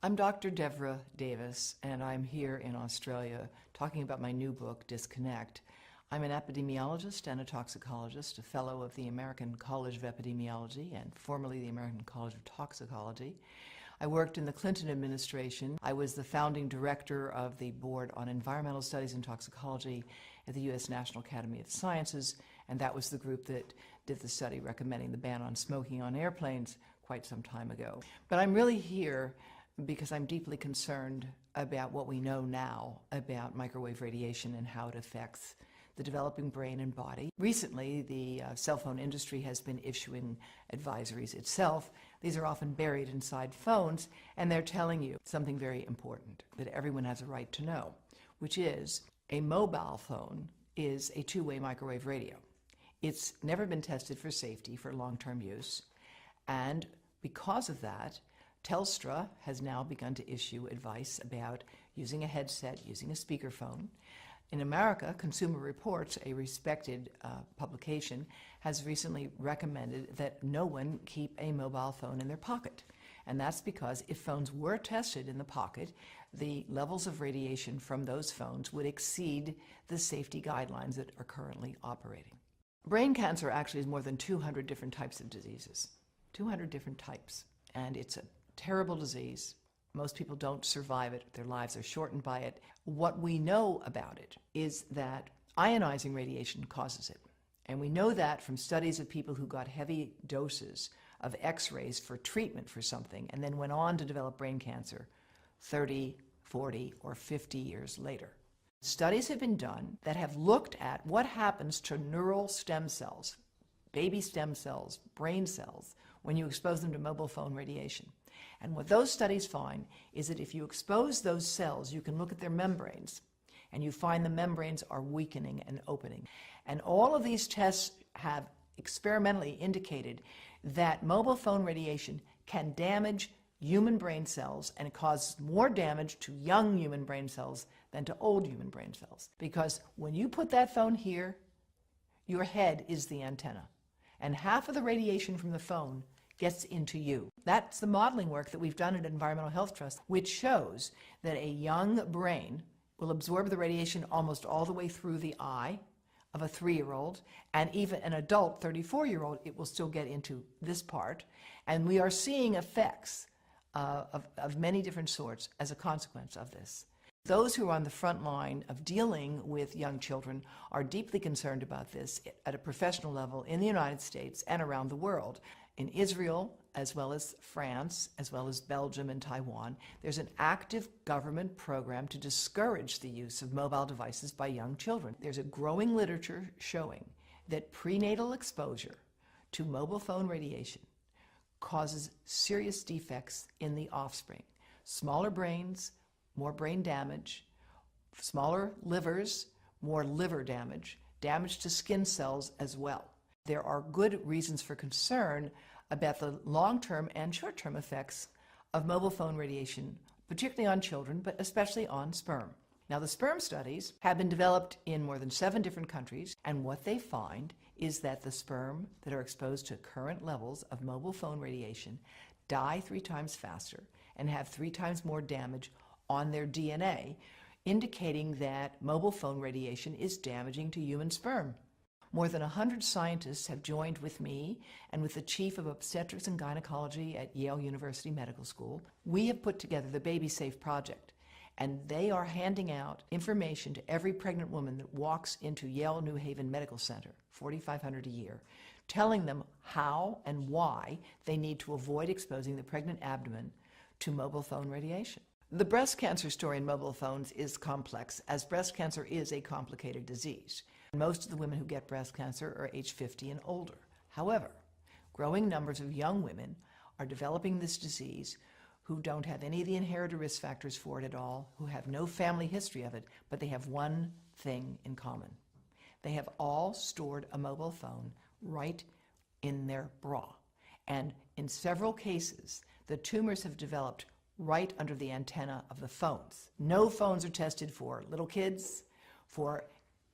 I'm Dr. Devra Davis, and I'm here in Australia talking about my new book, Disconnect. I'm an epidemiologist and a toxicologist, a fellow of the American College of Epidemiology and formerly the American College of Toxicology. I worked in the Clinton administration. I was the founding director of the Board on Environmental Studies and Toxicology at the U.S. National Academy of Sciences, and that was the group that did the study recommending the ban on smoking on airplanes quite some time ago. But I'm really here because I'm deeply concerned about what we know now about microwave radiation and how it affects the developing brain and body. Recently, the cell phone industry has been issuing advisories itself. These are often buried inside phones, and they're telling you something very important that everyone has a right to know, which is a mobile phone is a two-way microwave radio. It's never been tested for safety for long-term use, and because of that, Telstra has now begun to issue advice about using a headset, using a speakerphone. In America, Consumer Reports, a respected publication, has recently recommended that no one keep a mobile phone in their pocket. And that's because if phones were tested in the pocket, the levels of radiation from those phones would exceed the safety guidelines that are currently operating. Brain cancer actually is more than 200 different types of diseases. 200 different types. And it's a terrible disease. Most people don't survive it. Their lives are shortened by it. What we know about it is that ionizing radiation causes it. And we know that from studies of people who got heavy doses of X-rays for treatment for something and then went on to develop brain cancer 30, 40, or 50 years later. Studies have been done that have looked at what happens to neural stem cells, baby stem cells, brain cells, when you expose them to mobile phone radiation. And what those studies find is that if you expose those cells, you can look at their membranes, and you find the membranes are weakening and opening. And all of these tests have experimentally indicated that mobile phone radiation can damage human brain cells, and it causes more damage to young human brain cells than to old human brain cells. Because when you put that phone here, your head is the antenna, and half of the radiation from the phone gets into you. That's the modeling work that we've done at Environmental Health Trust, which shows that a young brain will absorb the radiation almost all the way through the eye of a 3-year-old, and even an adult 34-year-old, it will still get into this part. And we are seeing effects of many different sorts as a consequence of this. Those who are on the front line of dealing with young children are deeply concerned about this at a professional level in the United States and around the world. In Israel, as well as France, as well as Belgium and Taiwan, there's an active government program to discourage the use of mobile devices by young children. There's a growing literature showing that prenatal exposure to mobile phone radiation causes serious defects in the offspring. Smaller brains, more brain damage, smaller livers, more liver damage, damage to skin cells as well. There are good reasons for concern about the long-term and short-term effects of mobile phone radiation, particularly on children, but especially on sperm. Now, the sperm studies have been developed in more than 7 different countries, and what they find is that the sperm that are exposed to current levels of mobile phone radiation die 3 times faster and have 3 times more damage on their DNA, indicating that mobile phone radiation is damaging to human sperm. More than 100 scientists have joined with me and with the chief of obstetrics and gynecology at Yale University Medical School. We have put together the Baby Safe Project, and they are handing out information to every pregnant woman that walks into Yale New Haven Medical Center, $4,500 a year, telling them how and why they need to avoid exposing the pregnant abdomen to mobile phone radiation. The breast cancer story in mobile phones is complex, as breast cancer is a complicated disease. Most of the women who get breast cancer are age 50 and older. However, growing numbers of young women are developing this disease who don't have any of the inherited risk factors for it at all, who have no family history of it, but they have one thing in common. They have all stored a mobile phone right in their bra. And in several cases, the tumors have developed right under the antenna of the phones. No phones are tested for little kids, for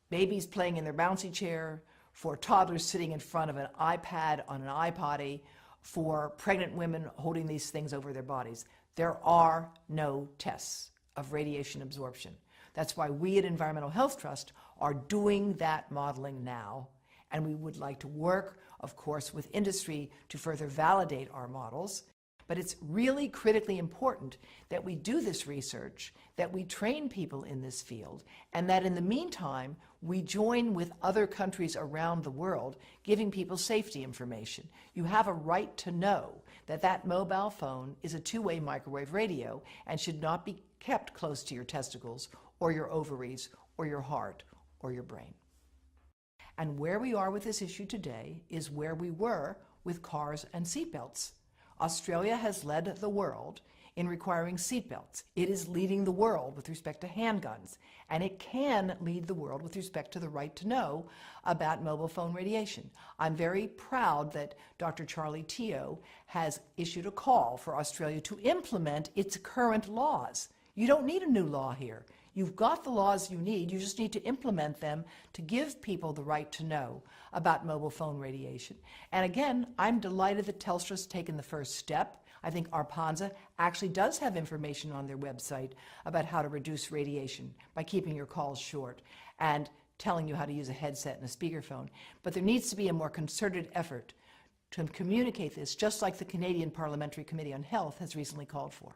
babies playing in their bouncy chair, for toddlers sitting in front of an iPad on an iPotty, for pregnant women holding these things over their bodies. There are no tests of radiation absorption. That's why we at Environmental Health Trust are doing that modeling now, and we would like to work, of course, with industry to further validate our models. But it's really critically important that we do this research, that we train people in this field, and that in the meantime, we join with other countries around the world, giving people safety information. You have a right to know that that mobile phone is a two-way microwave radio and should not be kept close to your testicles or your ovaries or your heart or your brain. And where we are with this issue today is where we were with cars and seatbelts. Australia has led the world in requiring seatbelts. It is leading the world with respect to handguns, and it can lead the world with respect to the right to know about mobile phone radiation. I'm very proud that Dr. Charlie Teo has issued a call for Australia to implement its current laws. You don't need a new law here. You've got the laws you need. You just need to implement them to give people the right to know about mobile phone radiation. And again, I'm delighted that Telstra's taken the first step. I think Arpanza actually does have information on their website about how to reduce radiation by keeping your calls short and telling you how to use a headset and a speakerphone. But there needs to be a more concerted effort to communicate this, just like the Canadian Parliamentary Committee on Health has recently called for.